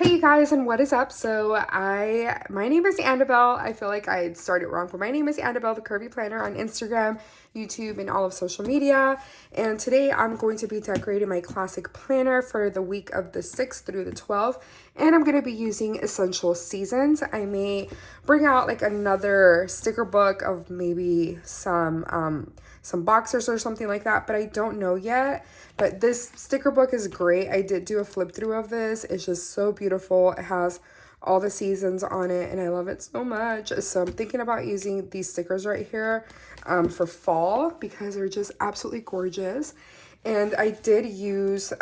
Hey you guys, and what is up? My name is Anabel. I feel like I started wrong, but my name is Anabel, the Curvy Planner on Instagram, YouTube, and all of social media. And today I'm going to be decorating my classic planner for the week of the 6th through the 12th. And I'm going to be using Essential Seasons. I may bring out like another sticker book of maybe some boxers or something like that, but I don't know yet. But this sticker book is great. I did do a flip through of this. It's just so beautiful. It has all the seasons on it and I love it so much. So I'm thinking about using these stickers right here for fall because they're just absolutely gorgeous. And I did use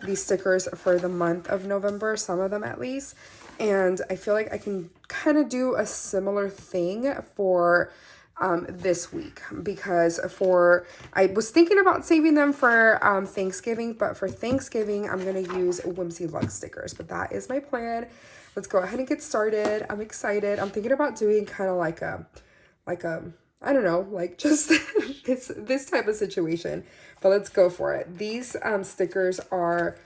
these stickers for the month of November, some of them at least. And I feel like I can kind of do a similar thing for this week because I was thinking about saving them for Thanksgiving, but for Thanksgiving I'm gonna use Whimsy Luck stickers. But that is my plan. Let's go ahead and get started. I'm excited. I'm thinking about doing kind of like a I don't know, like just this type of situation. But let's go for it. These stickers are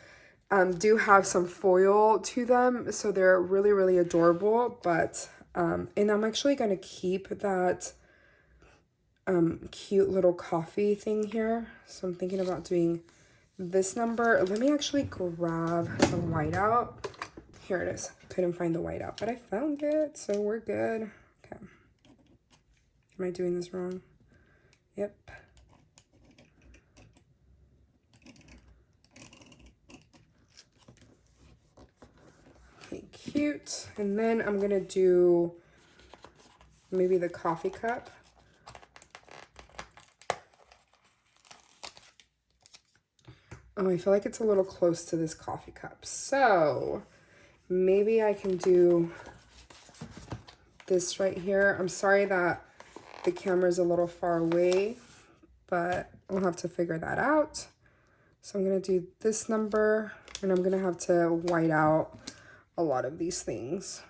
do have some foil to them, so they're really adorable. But and I'm actually gonna keep that cute little coffee thing here. So I'm thinking about doing this number. Let me actually grab some whiteout. Here it is. Couldn't find the whiteout, but I found it, so we're good. Okay. Am I doing this wrong? Yep. Okay, cute. And then I'm gonna do maybe the coffee cup. Oh, I feel like it's a little close to this coffee cup. So maybe I can do this right here. I'm sorry that the camera's a little far away, but we'll have to figure that out. So I'm gonna do this number and I'm gonna have to white out a lot of these things.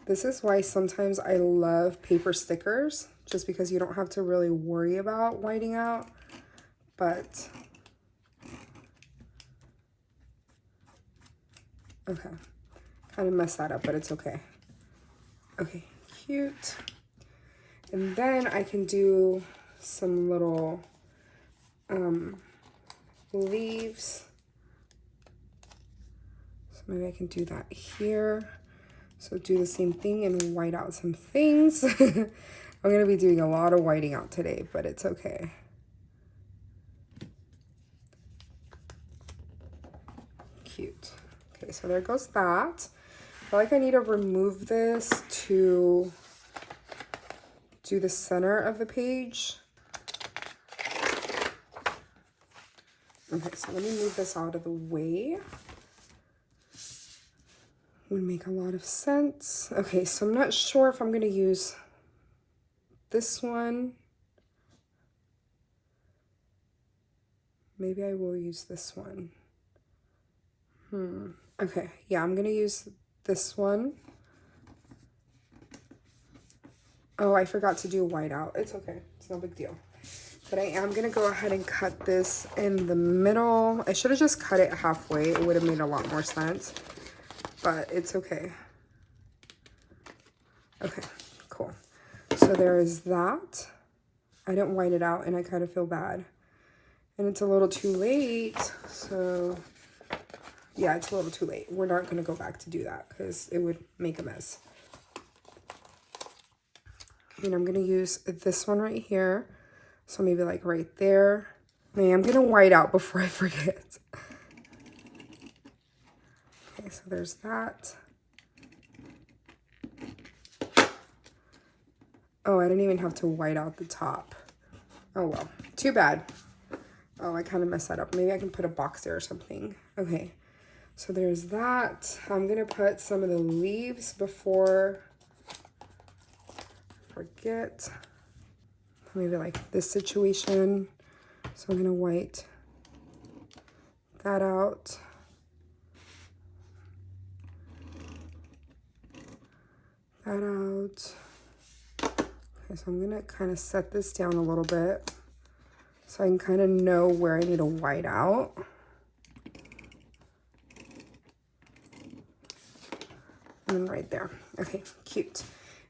This is why sometimes I love paper stickers, just because you don't have to really worry about whiting out, but okay, kind of messed that up, but it's okay. Okay, cute. And then I can do some little leaves. So maybe I can do that here. So do the same thing and white out some things. I'm gonna be doing a lot of whiting out today, but it's okay. Cute. Okay, so there goes that. I feel like I need to remove this to do the center of the page. Okay, so let me move this out of the way. Would make a lot of sense. Okay, so I'm not sure if I'm gonna use this one. Maybe I will use this one. Okay, yeah, I'm gonna use this one. Oh, I forgot to do whiteout. It's okay, it's no big deal. But I am gonna go ahead and cut this in the middle. I should have just cut it halfway. It would have made a lot more sense, but it's okay. Okay, cool. So there is that. I didn't white it out and I kind of feel bad. And it's a little too late, so yeah, it's a little too late. We're not gonna go back to do that because it would make a mess. And I'm gonna use this one right here. So maybe like right there. I am gonna white out before I forget. Okay, so there's that. Oh, I didn't even have to white out the top. Oh well, too bad. Oh, I kind of messed that up. Maybe I can put a box there or something. Okay, so there's that. I'm gonna put some of the leaves before I forget. Maybe like this situation. So I'm gonna white that out. That out. Okay, so I'm gonna kind of set this down a little bit so I can kind of know where I need to white out. And then right there. Okay, cute.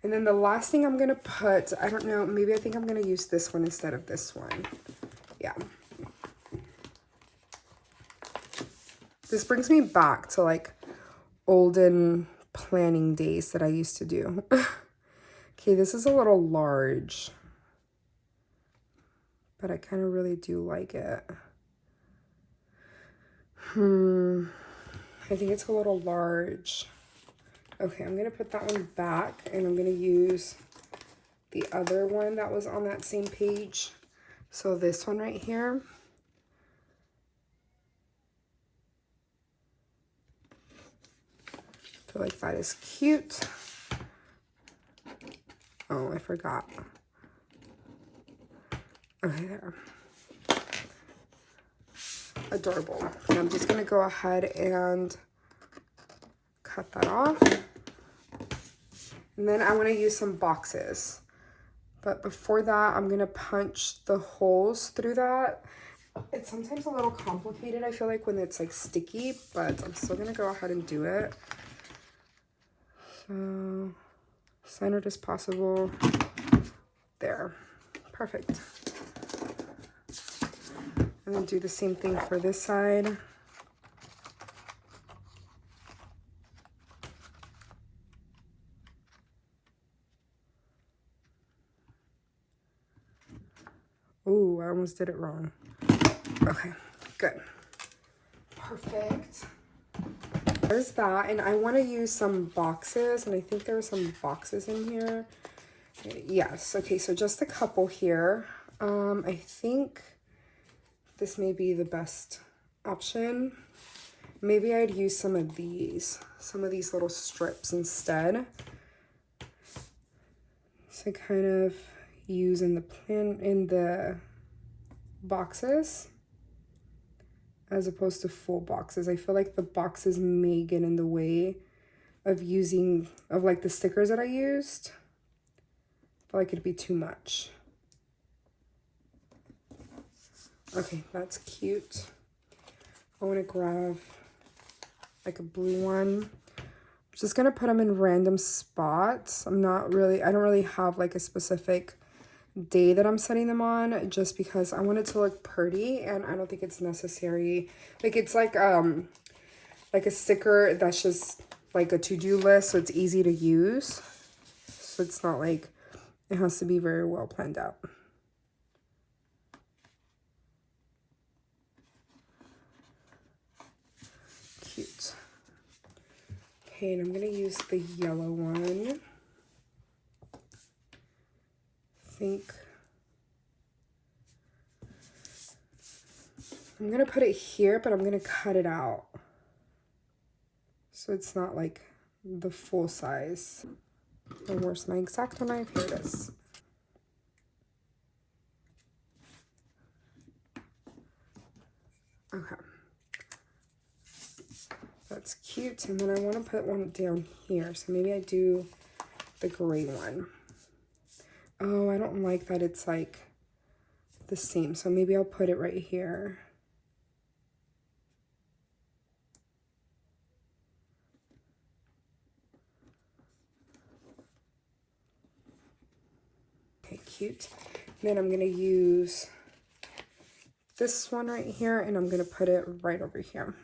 And then the last thing I'm going to put, I don't know, maybe I think I'm going to use this one instead of this one. Yeah. This brings me back to like olden planning days that I used to do. Okay, this is a little large, but I kind of really do like it. I think it's a little large. Okay, I'm going to put that one back, and I'm going to use the other one that was on that same page. So this one right here. I feel like that is cute. Oh, I forgot. Okay, there. Adorable. And I'm just going to go ahead and cut that off. And then I want to use some boxes. But before that, I'm going to punch the holes through that. It's sometimes a little complicated, I feel like, when it's like sticky, but I'm still going to go ahead and do it. So, centered as possible. There. Perfect. And then do the same thing for this side. Ooh, I almost did it wrong. Okay, good. Perfect. There's that, and I want to use some boxes, and I think there are some boxes in here. Yes, okay, so just a couple here. I think this may be the best option. Maybe I'd use some of these little strips instead. So kind of use in the boxes as opposed to full boxes. I feel like the boxes may get in the way of like the stickers that I used. I feel like it'd be too much. Okay, that's cute. I want to grab like a blue one. I'm just gonna put them in random spots. I don't really have like a specific day that I'm setting them on, just because I want it to look pretty, and I don't think it's necessary. Like it's like a sticker that's just like a to-do list, so it's easy to use. So it's not like it has to be very well planned out. Cute. Okay, and I'm gonna use the yellow one. I think I'm gonna put it here, but I'm gonna cut it out so it's not like the full size. And where's my X-Acto knife? Here it is. Okay. That's cute. And then I want to put one down here. So maybe I do the gray one. Oh, I don't like that it's like the same. So maybe I'll put it right here. Okay, cute. And then I'm going to use this one right here, and I'm going to put it right over here.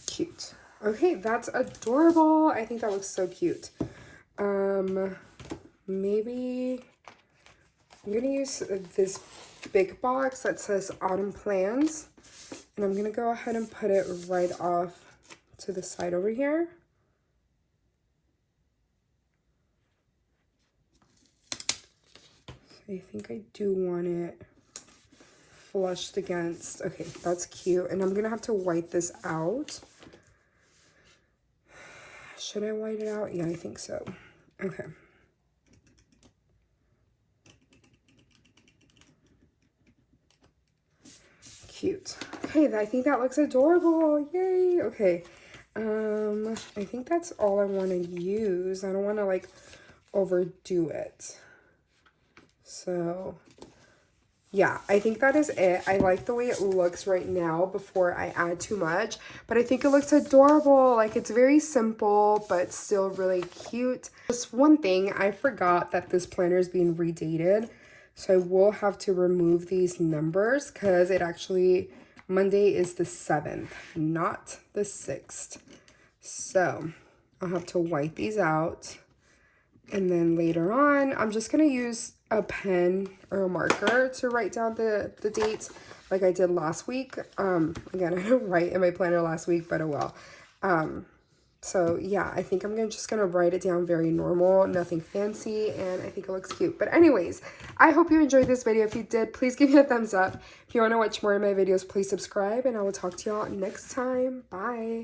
Cute. Okay, that's adorable. I think that looks so cute. Maybe I'm gonna use this big box that says Autumn Plans, and I'm gonna go ahead and put it right off to the side over here. I think I do want it flushed against. Okay, that's cute. And I'm gonna have to white this out. Should I white it out? Yeah, I think so. Okay. Cute. Okay, I think that looks adorable. Yay. Okay. I think that's all I want to use. I don't want to like overdo it. So yeah, I think that is it. I like the way it looks right now before I add too much, but I think it looks adorable. Like, it's very simple, but still really cute. Just one thing, I forgot that this planner is being redated, so I will have to remove these numbers because it actually, Monday is the 7th, not the 6th. So I'll have to wipe these out. And then later on, I'm just going to use a pen or a marker to write down the dates like I did last week. Again, I didn't write in my planner last week, but oh well. So yeah, I think I'm just going to write it down very normal, nothing fancy, and I think it looks cute. But anyways, I hope you enjoyed this video. If you did, please give me a thumbs up. If you want to watch more of my videos, please subscribe, and I will talk to y'all next time. Bye.